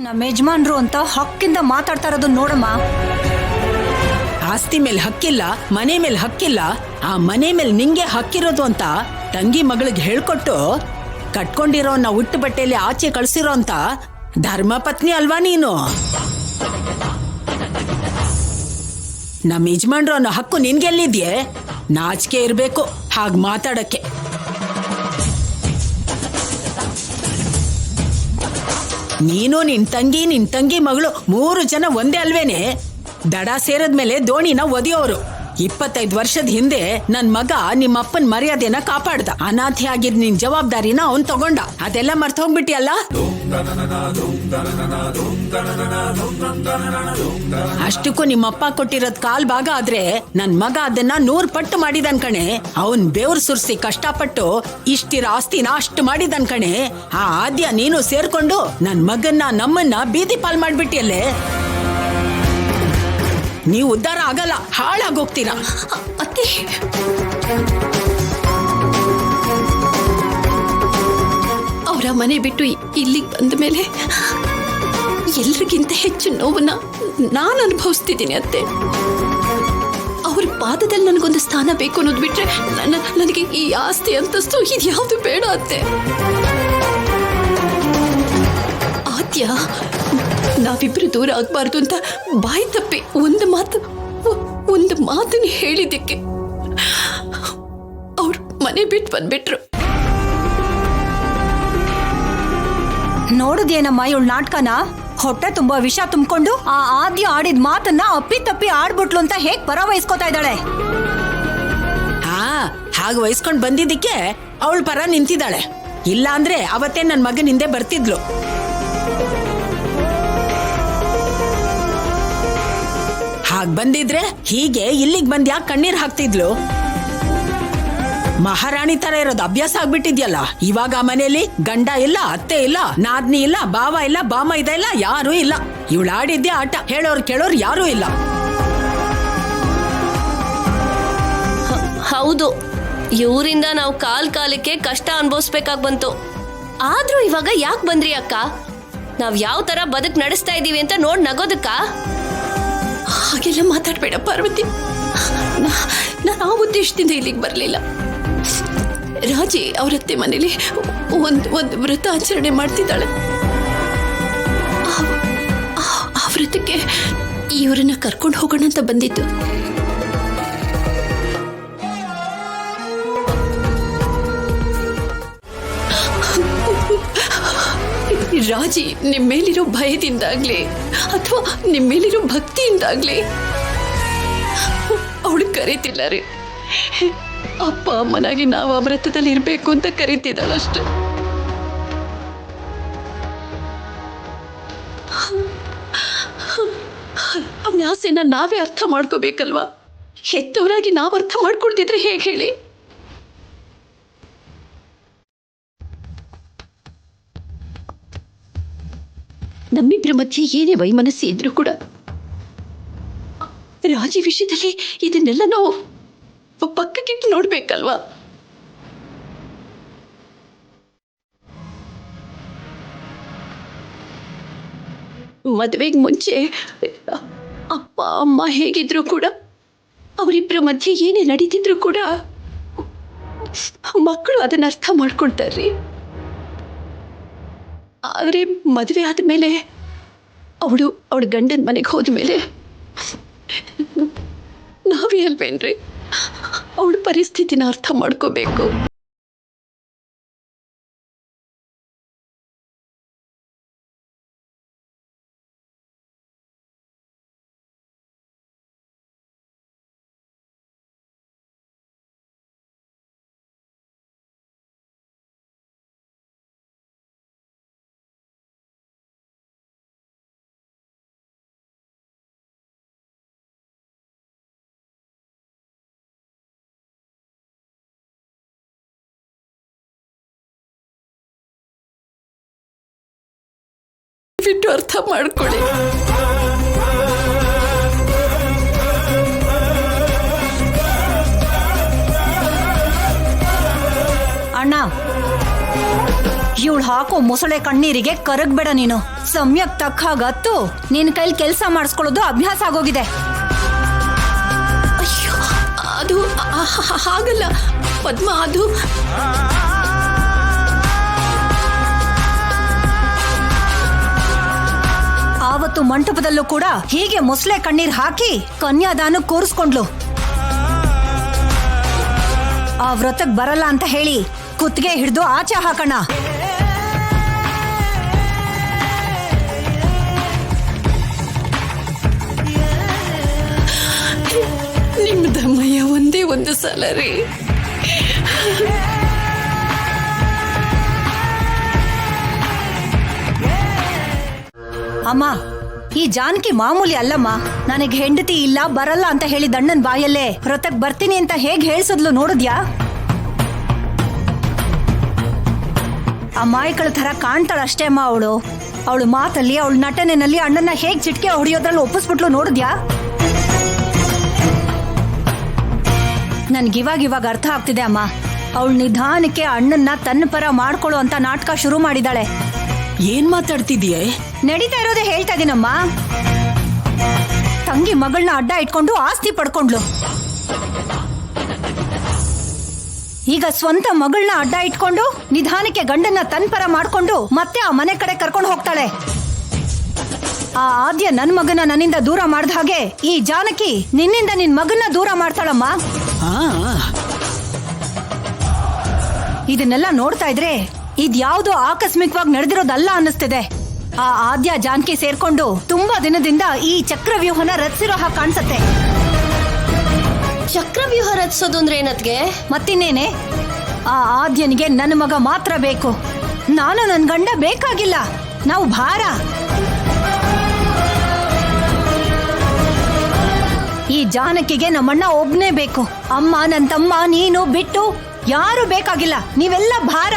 ನಮ್ಮ ಯಜಮಾನ್ರು ಅಂತ ಹಕ್ಕಿಂದ ಮಾತಾಡ್ತಾ ಇರೋದು ನೋಡಮ್ಮ. ಆಸ್ತಿ ಮೇಲೆ ಹಕ್ಕಿಲ್ಲ, ಮನೆ ಮೇಲೆ ಹಕ್ಕಿಲ್ಲ, ಆ ಮನೆ ಮೇಲೆ ನಿಂಗೆ ಹಕ್ಕಿರೋದು ಅಂತ ತಂಗಿ ಮಗಳಿಗೆ ಹೇಳ್ಕೊಟ್ಟು ಕಟ್ಕೊಂಡಿರೋನ್ನ ಉಟ್ಟು ಬಟ್ಟೆಯಲ್ಲಿ ಆಚೆ ಕಳ್ಸಿರೋ ಅಂತ ಧರ್ಮಪತ್ನಿ ಅಲ್ವಾ ನೀನು? ನಮ್ಮ ಯಜಮಾನ್ರು ಅನ್ನೋ ಹಕ್ಕು ನಿನ್ಗೆಲ್ಲಿದ್ಯೆ? ನಾಚಿಕೆ ಇರ್ಬೇಕು ಹಾಗ್ ಮಾತಾಡಕ್ಕೆ. ನೀನು ನಿನ್ ತಂಗಿ ಮಗಳು 3 ಜನ ಒಂದೇ ಅಲ್ವೇನೆ? ದಡ ಸೇರದ್ಮೇಲೆ ದೋಣಿನ ಒದಿಯೋರು. 25 ವರ್ಷದ ಹಿಂದೆ ನನ್ ಮಗ ನಿಮ್ಮಪ್ಪನ್ ಮರ್ಯಾದೆನ ಕಾಪಾಡ್ದ. ಅನಾಥೆ ಆಗಿದ್ ನಿನ್ ಜವಾಬ್ದಾರಿನ ಅವನ್ ತಗೊಂಡ. ಅದೆಲ್ಲ ಮರ್ತ ಹೋಗ್ಬಿಟ್ಟಿಯಲ್ಲ? ಅಷ್ಟಕ್ಕೂ ನಿಮ್ಮಪ್ಪ ಕೊಟ್ಟಿರೋದ್ ಕಾಲ್ ಭಾಗ ಆದ್ರೆ ನನ್ ಮಗ ಅದನ್ನ 100 ಪಟ್ಟು ಮಾಡಿದನ್ ಕಣೆ. ಅವನ್ ಬೆವ್ರು ಸುರ್ಸಿ ಕಷ್ಟಪಟ್ಟು ಇಷ್ಟಿರ ಆಸ್ತಿನ ಅಷ್ಟು ಮಾಡಿದನ್ ಕಣೆ. ಆ ಆದ್ಯ ನೀನು ಸೇರ್ಕೊಂಡು ನನ್ ಮಗನ್ನ ನಮ್ಮನ್ನ ಬೀದಿ ಪಾಲ್ ಮಾಡ್ಬಿಟ್ಟಿಯಲ್ಲೇ. ನೀವು ಉದ್ಧಾರ ಆಗಲ್ಲ, ಹಾಳಾಗೋಗ್ತೀರಾ. ಅತ್ತೆ, ಅವರ ಮನೆ ಬಿಟ್ಟು ಇಲ್ಲಿಗೆ ಬಂದ ಮೇಲೆ ಎಲ್ರಿಗಿಂತ ಹೆಚ್ಚು ನೋವನ್ನ ನಾನು ಅನುಭವಿಸ್ತಿದ್ದೀನಿ ಅತ್ತೆ. ಅವ್ರ ಪಾದದಲ್ಲಿ ನನಗೊಂದು ಸ್ಥಾನ ಬೇಕು ಅನ್ನೋದು ಬಿಟ್ರೆ ನನಗೆ ಈ ಆಸ್ತಿ ಅಂತಸ್ತು ಇದ್ಯಾವುದು ಬೇಡ ಅತ್ತೆ. ಆದ್ಯ ನಾವಿಬ್ರು ದೂರ ಆಗ್ಬಾರ್ದು ಅಂತ ಬಾಯಿ ತಪ್ಪಿ ಒಂದು ಮಾತನ್ನ ಹೇಳಿದ್ದಕ್ಕೆ ಅವ್ರು ಮನೆ ಬಿಟ್ಟು ಬಂದ್ಬಿಟ್ರು. ನೋಡುದೇನಮ್ಮ ಇವಳು ನಾಟಕನ? ಹೊಟ್ಟೆ ತುಂಬಾ ವಿಷ ತುಂಬಿಕೊಂಡು ಆ ಆದ್ಯ ಆಡಿದ ಮಾತನ್ನ ಅಪ್ಪಿ ತಪ್ಪಿ ಆಡ್ಬಿಟ್ಲು ಅಂತ ಹೇಗ್ ಪರ ವಹಿಸ್ಕೋತಾ ಇದ್ದಾಳೆ. ಹಾಗೆ ವಹಿಸ್ಕೊಂಡ್ ಬಂದಿದ್ದಕ್ಕೆ ಅವಳ ಪರ ನಿಂತಿದ್ದಾಳೆ. ಇಲ್ಲ ಅಂದ್ರೆ ಅವತ್ತೇ ನನ್ ಮಗನ ಹಿಂದೆ ಬರ್ತಿದ್ಲು. ಹಾಗ್ ಬಂದಿದ್ರೆ ಹೀಗೆ ಇಲ್ಲಿಗ್ ಬಂದ್ ಯಾಕೆ ಕಣ್ಣೀರ್ ಹಾಕ್ತಿದ್ಲು? ಮಹಾರಾಣಿ ತರ ಇರೋದು ಅಭ್ಯಾಸ ಆಗ್ಬಿಟ್ಟಿದ್ಯಲ್ಲ. ಇವಾಗ ಆ ಮನೆಯಲ್ಲಿ ಗಂಡ ಇಲ್ಲ, ಅತ್ತೆ ಇಲ್ಲ, ನಾದ್ನಿ ಇಲ್ಲ, ಬಾವ ಇಲ್ಲ, ಬಾಮ ಇಲ್ಲ, ಯಾರೂ ಇಲ್ಲ. ಇವಳು ಆಡಿದ್ದೆ ಆಟ. ಹೇಳೋರು ಕೇಳೋರು ಯಾರೂ ಇಲ್ಲ. ಹೌದು, ಇವರಿಂದ ನಾವು ಕಾಲಕ್ಕೆ ಕಷ್ಟ ಅನುಭವಿಸ್ಬೇಕಾಗ್ ಬಂತು. ಆದ್ರೂ ಇವಾಗ ಯಾಕೆ ಬಂದ್ರಿ ಅಕ್ಕ? ನಾವ್ ಯಾವ ತರ ಬದುಕ್ ನಡೆಸ್ತಾ ಇದೀವಿ ಅಂತ ನೋಡ್ ನಗೋದಕ್ಕ? ಹಾಗೆಲ್ಲ ಮಾತಾಡ್ಬೇಡ ಪಾರ್ವತಿ. ನಾನು ಆ ಉದ್ದೇಶದಿಂದ ಇಲ್ಲಿಗೆ ಬರಲಿಲ್ಲ. ರಾಜಿ ಅವರತ್ತೆ ಮನೇಲಿ ಒಂದು ವ್ರತ ಆಚರಣೆ ಮಾಡ್ತಿದ್ದಾಳೆ. ಆ ವ್ರತಕ್ಕೆ ಇವರನ್ನ ಕರ್ಕೊಂಡು ಹೋಗೋಣ ಅಂತ ಬಂದಿದ್ದು. ರಾಜಿ ನಿಮ್ಮ ಮೇಲಿರೋ ಭಯದಿಂದಾಗ್ಲಿ ಅಥವಾ ನಿಮ್ಮ ಮೇಲಿರೋ ಭಕ್ತಿಯಿಂದಾಗ್ಲಿ ಅವಳು ಕರೀತಿಲ್ಲ ರೀ. ಅಪ್ಪ ಅಮ್ಮನಾಗಿ ನಾವು ಆ ವ್ರತದಲ್ಲಿ ಇರಬೇಕು ಅಂತ ಕರೀತಿದ್ದಾಳಷ್ಟೆ. ಅವನ ಆಸೆನ ನಾವೇ ಅರ್ಥ ಮಾಡ್ಕೋಬೇಕಲ್ವಾ? ಹೆತ್ತವರಾಗಿ ನಾವು ಅರ್ಥ ಮಾಡ್ಕೊಳ್ತಿದ್ರೆ ಹೇಗೆ ಹೇಳಿ? ನಮ್ಮಿಬ್ಬರ ಮಧ್ಯೆ ಏನೇ ವೈಮನಸ್ಸಿ ಇದ್ರೂ ಕೂಡ ರಾಜಿ ವಿಷಯದಲ್ಲಿ ಇದನ್ನೆಲ್ಲ ನಾವು ಪಕ್ಕಕ್ಕಿಟ್ಟು ನೋಡ್ಬೇಕಲ್ವಾ? ಮದುವೆಗೆ ಮುಂಚೆ ಅಪ್ಪ ಅಮ್ಮ ಹೇಗಿದ್ರು ಕೂಡ, ಅವರಿಬ್ಬರ ಮಧ್ಯೆ ಏನೇ ನಡೀತಿದ್ರು ಕೂಡ ಮಕ್ಕಳು ಅದನ್ನ ಅರ್ಥ ಮಾಡ್ಕೊಳ್ತಾರ್ರಿ. ಆದರೆ ಮದುವೆ ಆದಮೇಲೆ ಅವಳ ಗಂಡನ ಮನೆಗೆ ಹೋದ್ಮೇಲೆ ನಾವೇ ಅಲ್ವೇನ್ರಿ ಅವಳ ಪರಿಸ್ಥಿತಿನ ಅರ್ಥ ಮಾಡ್ಕೋಬೇಕು. ಬಿಟ್ಟು ಅರ್ಥ ಮಾಡ್ಕೊಳ್ಳಿ. ಅಣ್ಣ ಇವಳು ಹಾಕೋ ಮೊಸಳೆ ಕಣ್ಣೀರಿಗೆ ಕರಗ್ಬೇಡ ನೀನು. ಸಮಯಕ್ಕೆ ತಕ್ಕ ಹಾಗತ್ತು ನಿನ್ ಕೈಲಿ ಕೆಲಸ ಮಾಡಿಸ್ಕೊಳ್ಳೋದು ಅಭ್ಯಾಸ ಆಗೋಗಿದೆ. ಅಯ್ಯೋ, ಅದು ಹಾಗಲ್ಲ ಪದ್ಮ. ಅದು ಆವತ್ತು ಮಂಟಪದಲ್ಲೂ ಕೂಡ ಹೀಗೆ ಮೊಸಳೆ ಕಣ್ಣೀರ್ ಹಾಕಿ ಕನ್ಯಾದಾನ ಕೂರಿಸ್ಕೊಂಡ್ಲು. ಆ ವ್ರತಕ್ ಬರಲ್ಲ ಅಂತ ಹೇಳಿ ಕುತ್ತಿಗೆ ಹಿಡಿದು ಆಚೆ ಹಾಕೋಣ. ನಿಮ್ಮದಮ್ಮಯ್ಯ ಒಂದೇ ಒಂದು ಸಲ ರೀ. ಅಮ್ಮ, ಈ ಜಾನಕಿ ಮಾಮೂಲಿ ಅಲ್ಲಮ್ಮ. ನನಗೆ ಹೆಂಡತಿ ಇಲ್ಲ ಬರಲ್ಲ ಅಂತ ಹೇಳಿದ ಅಣ್ಣನ್ ಬಾಯಲ್ಲೇ ವ್ರತಕ್ ಬರ್ತೀನಿ ಅಂತ ಹೇಗ್ ಹೇಳ್ಸದ್ಲು ನೋಡಿದ್ಯಾ? ಅಮಾಯಕಳ ತರ ಕಾಣ್ತಾಳಷ್ಟೇ ಅಮ್ಮ ಅವಳು. ಅವಳು ಮಾತಲ್ಲಿ ಅವಳ ನಟನೆನಲ್ಲಿ ಅಣ್ಣನ ಹೇಗ್ ಚಿಟ್ಕೆ ಹೊಡಿಯೋದ್ರಲ್ಲಿ ಒಪ್ಪಿಸ್ಬಿಟ್ಲು ನೋಡಿದ್ಯಾ? ನನ್ಗಿವಾಗ ಅರ್ಥ ಆಗ್ತಿದೆ ಅಮ್ಮ. ಅವಳು ನಿಧಾನಕ್ಕೆ ಅಣ್ಣನ್ನ ತನ್ನ ಪರ ಮಾಡ್ಕೊಳ್ಳೋ ಅಂತ ನಾಟಕ ಶುರು ಮಾಡಿದಾಳೆ. ಏನ್ ಮಾತಾಡ್ತಿದ್ಯೆ? ನಡೀತಾ ಇರೋದೇ ಹೇಳ್ತಾ ಇದೀನಮ್ಮ. ತಂಗಿ ಮಗಳನ್ನ ಅಡ್ಡ ಇಟ್ಕೊಂಡು ಆಸ್ತಿ ಪಡ್ಕೊಂಡ್ಲು. ಈಗ ಸ್ವಂತ ಮಗಳನ್ನ ಅಡ್ಡ ಇಟ್ಕೊಂಡು ನಿಧಾನಕ್ಕೆ ಗಂಡನ್ನ ತನ್ನ ಪರ ಮಾಡ್ಕೊಂಡು ಮತ್ತೆ ಆ ಮನೆ ಕಡೆ ಕರ್ಕೊಂಡು ಹೋಗ್ತಾಳೆ. ಆ ಆದ್ಯ ನನ್ ಮಗನ ನನ್ನಿಂದ ದೂರ ಮಾಡ್ದ ಹಾಗೆ ಈ ಜಾನಕಿ ನಿನ್ನಿಂದ ನಿನ್ ಮಗನ್ನ ದೂರ ಮಾಡ್ತಾಳಮ್ಮ. ಇದನ್ನೆಲ್ಲ ನೋಡ್ತಾ ಇದ್ರೆ ಇದ್ಯಾವುದೋ ಆಕಸ್ಮಿಕವಾಗಿ ನಡೆದಿರೋದಲ್ಲ ಅನ್ನಿಸ್ತಿದೆ. ಆ ಆದ್ಯ ಜಾನಕಿ ಸೇರ್ಕೊಂಡು ತುಂಬಾ ದಿನದಿಂದ ಈ ಚಕ್ರವ್ಯೂಹನ ರಚಿಸಿರೋ ಹಾಗೆ ಕಾಣಿಸುತ್ತೆ. ಚಕ್ರವ್ಯೂಹ ರಚಿಸೋದು ಅಂದ್ರೆ ಏನತ್ಗೆ? ಮತ್ತಿನ್ನೇನೆ, ಆ ಆದ್ಯನಿಗೆ ನನ್ನ ಮಗ ಮಾತ್ರ ಬೇಕು. ನಾನು ನನ್ನ ಗಂಡ ಬೇಕಾಗಿಲ್ಲ. ನಾವು ಭಾರ. ಈ ಜಾನಕಿಗೆ ನಮ್ಮಣ್ಣ ಒಬ್ನೇ ಬೇಕು. ಅಮ್ಮ, ನನ್ನ ತಮ್ಮ, ನೀನು ಬಿಟ್ಟು ಯಾರು ಬೇಕಾಗಿಲ್ಲ. ನೀವೆಲ್ಲ ಭಾರ.